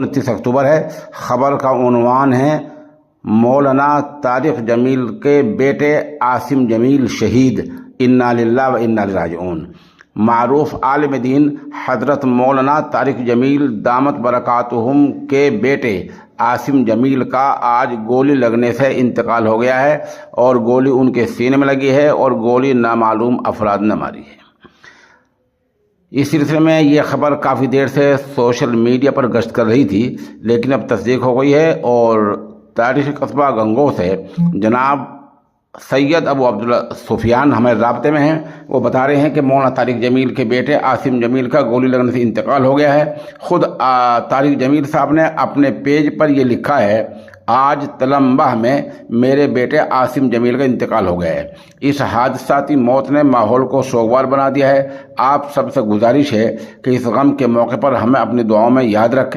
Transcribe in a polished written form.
29 अक्टूबर है। खबर का उन्वान है मौलाना तारिक जमील के बेटे आसिम जमील शहीद, इन्ना लिल्लाहि व इन्ना इलैहि राजिऊन। मारूफ आलिम दीन हज़रत मौलाना तारिक जमील दामत बरकातुहुम के बेटे आसिम जमील का आज गोली लगने से इंतकाल हो गया है और गोली उनके सीने में लगी है और गोली नामालूम अफराद ने मारी है। इस सिलसिले में ये खबर काफ़ी देर से सोशल मीडिया पर गश्त कर रही थी, लेकिन अब तस्दीक हो गई है और तारीख़ी कस्बा गंगोह से जनाब सैयद अबू अब्दुल्ला सुफियान हमारे राब्ते में हैं। वो बता रहे हैं कि मौलाना तारिक जमील के बेटे आसिम जमील का गोली लगने से इंतकाल हो गया है। ख़ुद तारिक जमील साहब ने अपने पेज पर ये लिखा है, आज तलम्बाह में मेरे बेटे आसिम जमील का इंतकाल हो गया है। इस हादसाती मौत ने माहौल को सोगवार बना दिया है। आप सबसे गुजारिश है कि इस गम के मौके पर हमें अपनी दुआओं में याद रखें।